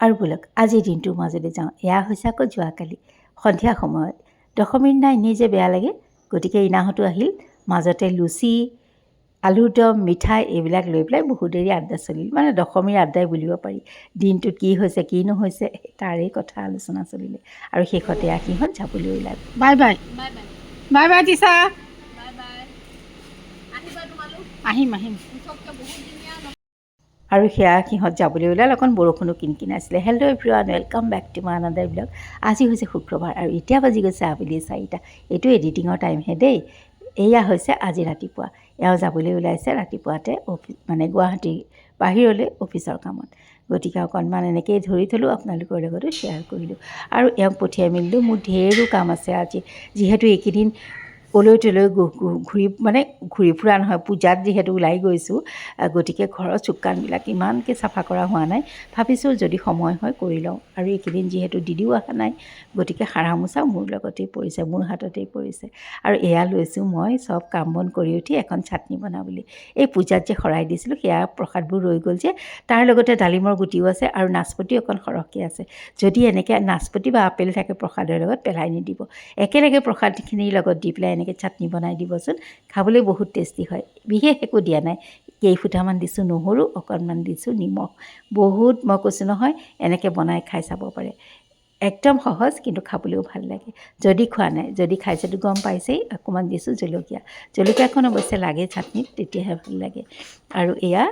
আৰু বোলক আজিৰ দিনটোৰ মাজলৈ যাওঁ। এয়া হৈছে আকৌ যোৱাকালি সন্ধিয়া সময়ত। দশমীৰ দিনা এনেই যে বেয়া লাগে, গতিকে ইনাহঁতো আহিল। মাজতে লুচি, আলুৰ দম, মিঠাই এইবিলাক লৈ পেলাই বহু দেৰি আড্ডা চলিল। মানে দশমীৰ আড্ডাই বুলিব পাৰি। দিনটোত কি হৈছে কি নহৈছে তাৰেই কথা আলোচনা চলিলে। আৰু শেষতে সিহঁত যাবলৈ ওলাল। Bye bye bye bye teacher, আহিম আহিম। আৰু সেয়া সিহঁত যাবলৈ ওলাল। অকণ বৰষুণো কিনকিনাইছিলে। Hello' everyone, welcome back to my another blog. আজি হৈছে শুক্ৰবাৰ আৰু এতিয়া বাজি গৈছে আবেলি 4টা। এইটো এডিটিঙৰ টাইমহে দেই। এয়া হৈছে আজি ৰাতিপুৱা। এওঁ যাবলৈ ওলাইছে ৰাতিপুৱাতে মানে গুৱাহাটীৰ বাহিৰলৈ অফিচৰ কামত। গতিকে অকণমান এনেকৈয়ে ধৰি থ'লোঁ, আপোনালোকৰ লগতো শ্বেয়াৰ কৰিলোঁ। আৰু এওঁক পঠিয়াই মেলিলোঁ। মোৰ ঢেৰো কাম আছে আজি, যিহেতু এইকেইদিন অলৈ তলৈ ঘূৰি ফুৰা নহয়, পূজাত যিহেতু ওলাই গৈছোঁ। গতিকে ঘৰৰ চুকানবিলাক ইমানকৈ চাফা কৰা হোৱা নাই। ভাবিছোঁ যদি সময় হয় কৰি লওঁ। আৰু এইকেইদিন যিহেতু দিদিও অহা নাই, গতিকে সাৰা মোচা মোৰ লগতেই পৰিছে, মোৰ হাততেই পৰিছে। আৰু এয়া লৈছোঁ মই চব কাম বন কৰি উঠি এখন চাটনি বনাবলৈ। এই পূজাত যে শৰাই দিছিলোঁ সেয়া প্ৰসাদবোৰ ৰৈ গ'ল যে, তাৰ লগতে ডালিমৰ গুটিও আছে আৰু নাচপতি অকণ সৰহকৈ আছে। যদি এনেকৈ নাচপতি বা আপেল থাকে প্ৰসাদৰ লগত, পেলাই নিদিব। একেলগে প্ৰসাদখিনিৰ লগত দি পেলাই এনেকৈ চাটনি বনাই দিবচোন, খাবলৈ বহুত টেষ্টি হয়। বিশেষ একো দিয়া নাই, কেইফুটামান দিছোঁ নহৰু, অকণমান দিছোঁ নিমখ। বহুত মই কৈছোঁ নহয়, এনেকৈ বনাই খাই চাব পাৰে। একদম সহজ, কিন্তু খাবলৈও ভাল লাগে। যদি খোৱা নাই, যদি খাইছেতো গম পাইছেই। অকণমান দিছোঁ জলকীয়া। জলকীয়াখন অৱশ্যে লাগে চাটনিত, তেতিয়াহে ভাল লাগে। আৰু এয়া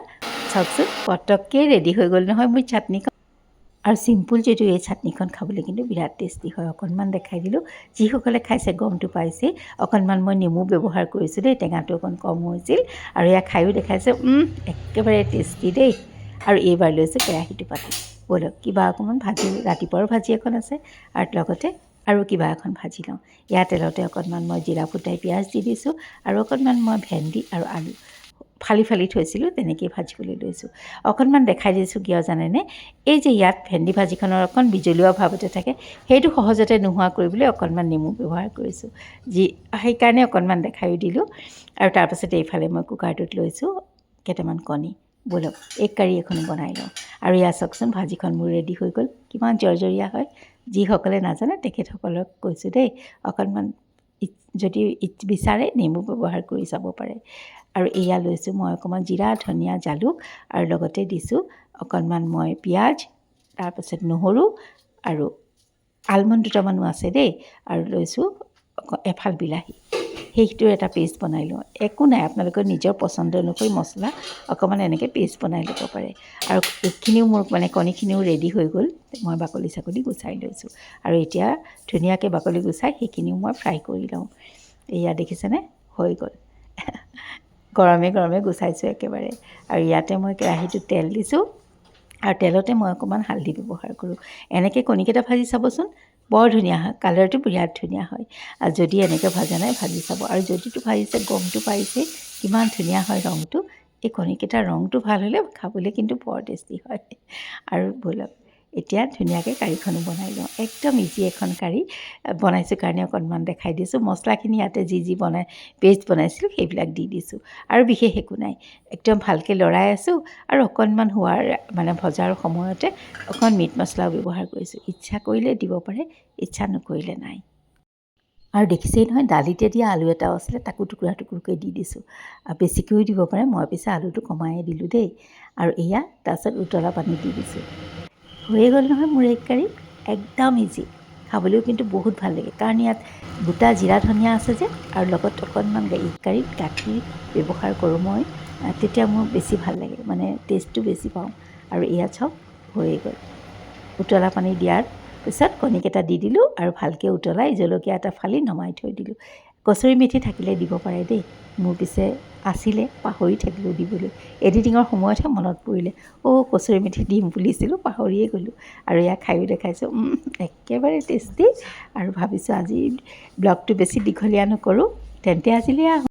চাওকচোন, পটককৈ ৰেডি হৈ গ'ল নহয় মোৰ চাটনিখন। আৰু চিম্পুল যদিও এই চাটনিখন খাবলৈ কিন্তু বিৰাট টেষ্টি হয়। অকণমান দেখাই দিলোঁ, যিসকলে খাইছে গমটো পাইছেই। অকণমান মই নেমু ব্যৱহাৰ কৰিছোঁ দেই, টেঙাটো অকণ কম হৈছিল। আৰু এয়া খায়ো দেখাইছে, একেবাৰে টেষ্টি দেই। আৰু এইবাৰ লৈছোঁ কেৰাহীটো পাতি। ব'লক কিবা অকণমান ভাজি, ৰাতিপুৱাৰো ভাজি এখন আছে আৰু লগতে আৰু কিবা এখন ভাজি লওঁ। ইয়াৰ তেলতে অকণমান মই জিৰা ফুটাই পিঁয়াজ দি দিছোঁ আৰু অকণমান মই ভেন্দি আৰু আলু ফালি ফালি থৈছিলোঁ, তেনেকৈয়ে ভাজিবলৈ লৈছোঁ। অকণমান দেখাই দিছোঁ কিয় জানেনে, এই যে ইয়াত ভেন্দি ভাজিখনৰ অকণ বিজলুৱা ভাৱ এটা থাকে, সেইটো সহজতে নোহোৱা কৰিবলৈ অকণমান নেমু ব্যৱহাৰ কৰিছোঁ। সেইকাৰণে অকণমান দেখায়ো দিলোঁ। আৰু তাৰপাছতে এইফালে মই কুকাৰটোত লৈছোঁ কেইটামান কণী। ব'লক এগ কাৰী এখনো বনাই লওঁ। আৰু ইয়াত চাওকচোন, ভাজিখন মোৰ ৰেডি হৈ গ'ল। কিমান জৰজৰীয়া হয়, যিসকলে নাজানে তেখেতসকলক কৈছোঁ দেই। অকণমান যদি বিচাৰে নেমু ব্যৱহাৰ কৰি চাব পাৰে। আৰু এয়া লৈছোঁ মই অকণমান জিৰা, ধনিয়া, জালুক আৰু লগতে দিছোঁ অকণমান মই পিঁয়াজ, তাৰপাছত নহৰু আৰু আলমণ্ড দুটামানো আছে দেই। আৰু লৈছোঁ এফাল বিলাহী। সেইটোৰ এটা পেষ্ট বনাই লওঁ। একো নাই, আপোনালোকৰ নিজৰ পচন্দ অনুসৰি মছলা অকণমান এনেকৈ পেষ্ট বনাই ল'ব পাৰে। আৰু এইখিনিও মোৰ কণীখিনিও ৰেডি হৈ গ'ল। মই বাকলি চাকলি গুচাই লৈছোঁ। আৰু এতিয়া ধুনীয়াকৈ বাকলি গুচাই সেইখিনিও মই ফ্ৰাই কৰি লওঁ। এয়া দেখিছেনে, হৈ গ'ল। গৰমে গৰমে গুচাইছোঁ একেবাৰে। আৰু ইয়াতে মই কেৰাহীটোত তেল দিছোঁ। আৰু তেলতে মই অকণমান হালধি ব্যৱহাৰ কৰোঁ। এনেকৈ কণীকেইটা ভাজি চাবচোন, বৰ ধুনীয়া হয়, কালাৰটো বিৰাট ধুনীয়া হয়। আৰু যদি এনেকৈ ভাজা নাই ভাজি চাব। আৰু যদিতো ভাজিছে গমটো পাইছে কিমান ধুনীয়া হয় ৰংটো। এই কণীকেইটাৰ ৰংটো ভাল হ'লে খাবলৈ কিন্তু বৰ টেষ্টি হয়। আৰু ব'লক এতিয়া ধুনীয়াকৈ কাৰীখনো বনাই লওঁ। একদম ইজি এখন কাৰী বনাইছোঁ কাৰণে অকণমান দেখাই দিছোঁ। মছলাখিনি ইয়াতে যি পেষ্ট বনাইছিলোঁ সেইবিলাক দি দিছোঁ। আৰু বিশেষ একো নাই, একদম ভালকৈ লৰাই আছোঁ। আৰু অকণমান ভজাৰ সময়তে অকণ মিট মছলাও ব্যৱহাৰ কৰিছোঁ। ইচ্ছা কৰিলে দিব পাৰে, ইচ্ছা নকৰিলে নাই। আৰু দেখিছেই নহয়, দালিতে দিয়া আলু এটাও আছিলে, তাকো টুকুৰা টুকুৰকৈ দি দিছোঁ। আৰু বেছিকৈও দিব পাৰে, মই পিছে আলুটো কমাই দিলোঁ দেই। আৰু এয়া তাৰপিছত উতলা পানী দি দিছোঁ। হৈয়ে গ'ল নহয় মোৰ এগ কাৰী। একদম ইজি, খাবলৈও কিন্তু বহুত ভাল লাগে। কাৰণ ইয়াত গোটা জিৰা ধনিয়া আছে যে, আৰু লগত অকণমান এগ কাৰীত গাখীৰ ব্যৱহাৰ কৰোঁ মই, তেতিয়া মোৰ বেছি ভাল লাগে, টেষ্টটো বেছি পাওঁ। আৰু এয়া চাওক, হৈয়ে গ'ল। উতলা পানী দিয়াৰ পিছত কণীকেইটা দি দিলোঁ আৰু ভালকৈ উতলাই জলকীয়া এটা ফালি নমাই থৈ দিলোঁ। কচুৰি মেথি থাকিলে দিব পাৰে দেই। মোৰ পিছে আছিলে, পাহৰি থাকিলোঁ দিবলৈ। এডিটিঙৰ সময়তহে মনত পৰিলে, কচুৰি মেথি দিম বুলিছিলোঁ, পাহৰিয়ে গ'লোঁ। আৰু এয়া খায়ো দেখাইছোঁ, একেবাৰে টেষ্টি। আৰু ভাবিছোঁ আজি ব্লগটো বেছি দীঘলীয়া নকৰোঁ, তেন্তে আজিলৈ